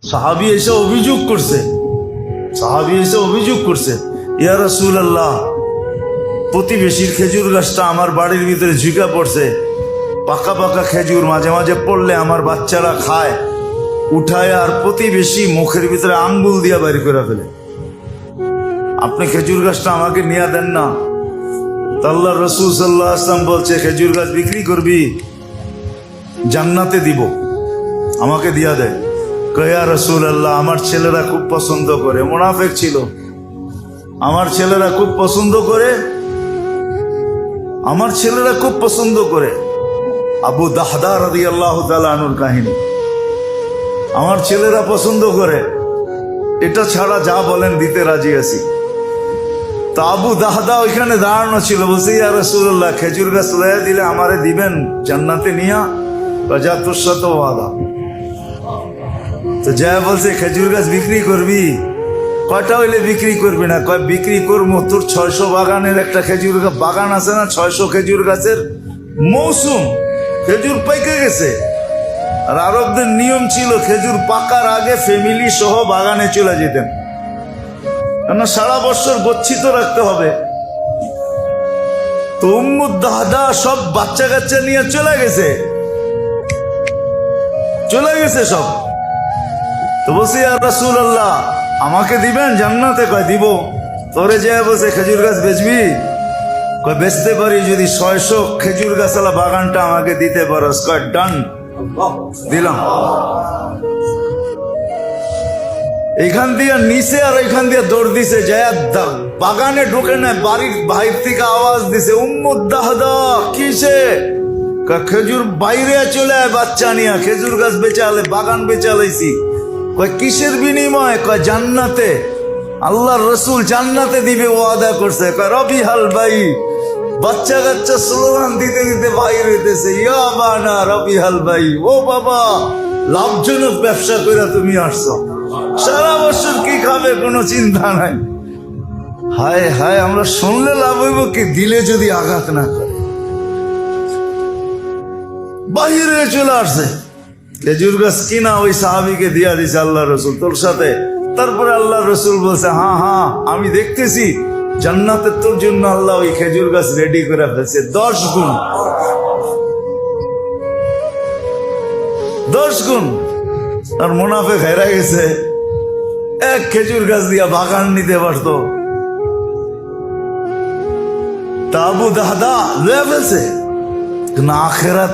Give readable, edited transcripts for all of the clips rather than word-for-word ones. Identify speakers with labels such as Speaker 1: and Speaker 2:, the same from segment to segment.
Speaker 1: সাহাবী এসে অভিযোগ করছে ইয়া রাসূলুল্লাহ, প্রতিবেশীর খেজুর গাছটা আমার বাড়ির ভিতরে ঝুঁকা পড়ছে, পাকা পাকা খেজুর মাঝে মাঝে পড়লে আমার বাচ্চারা খায়, উঠায় আর প্রতিবেশী মুখের ভিতরে আঙ্গুল দিয়া বাইর করে ফেলে। আপনি খেজুর গাছটা আমাকে নিয়ে দেন না। আল্লাহর রাসূল সাল্লাল্লাহু আলাইহি ওয়াসাল্লাম বলছে, খেজুর গাছ বিক্রি করবি, জান্নাতে দিব, আমাকে দিয়া দেয়। ইয়া রাসূলুল্লাহ, আমার ছেলেরা খুব পছন্দ করে, মুনাফিক ছিল, আমার ছেলেরা খুব পছন্দ করে। আবু দাহদা রাদিয়াল্লাহু তাআলা আনহুর কাহিনী, আমার ছেলেরা পছন্দ করে, এটা ছাড়া যা বলেন দিতে রাজি আছি। তা আবু দাহদা ওইখানে দাঁড়ানো ছিল, বলছে ইয়া রাসূলুল্লাহ, খেজুর গাছ লইয়া দিলে আমারে দিবেন জান্নাতে নিয়া? রাজাতুর সাথে ওয়াদা। তো যা বলছে, খেজুর গাছ বিক্রি করবি? কয়টা হইলে বিক্রি করবি না? কয় বিক্রি করবো, তোর 600 বাগানের একটা খেজুর বাগান আছে না, 600 খেজুর গাছের মৌসুম, খেজুর পাইকে গেছে। আর আরবদের নিয়ম ছিল খেজুর পাকার আগে ফ্যামিলি সহ বাগানে চলে যেতেন, কেননা সারা বছর গচ্ছিত রাখতে হবে। তো উম্মু দাহদা সব বাচ্চা কাচ্চা নিয়ে চলে গেছে সব। তো বলছি ইয়া রাসূলুল্লাহ, আমাকে দিবেন জান্নাতে? কয় দিব। তোরে যে বসে খেজুর গাছ বেচবি? কয় বেচতে পারি, যদি 600 খেজুর গাছওয়ালা বাগানটা আমাকে দিতে পারস। কয় ডান, দিলাম। এইখান দিয়ে নিচে আর এইখান দিয়ে দৌড় দিছে, যায় বাগানে ঢুকে না, বাড়ির বাইর থেকে আওয়াজ দিছে, উম্মু দাহদা কিসে? খেজুর বাইরে চলে আয় বাচ্চা নিয়ে, খেজুর গাছ বেচালে, বাগান বেচালাইছি। কয় কিসের বিনিময়? কয় জান্নাতে, আল্লাহর রাসূল জান্নাতে দিবে ওয়াদা করছে। কয় রবিহাল ভাই, বাচ্চা কাচ্চা স্লোগান দিতে দিতে বাইর হইতেছে, ইয়া বানা রবিহাল ভাই, ও বাবা, লাভজনক ব্যবসা করে তুমি আসছো, সারা বছর কি খাবে কোনো চিন্তা নাই। হায় হায়, আমরা শুনলে লাভ হইব কি, দিলে যদি আঘাত না করে। বাহিরে চলে আসছে, খেজুর গাছ কিনা ওই সাহাবীকে দিয়া দিছে আল্লাহ রসুল, তোর সাথে। তারপরে আল্লাহ রসুল বলছে, হ্যাঁ হ্যাঁ আমি দেখতেছি জান্নাতে তোর জন্য আল্লাহ ওই খেজুর গাছ রেডি করে ফেলছে 10 গুণ। আর মুনাফিক হেরা গেছে, এক খেজুর গাছ দিয়া বাগান নিতে পারতো। তা আবু দাহদা লয়ে ফেলছে না, আখেরাত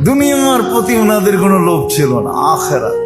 Speaker 1: দুনিয়ার প্রতি ওনাদের কোনো লোভ ছিল না, আখেরাত।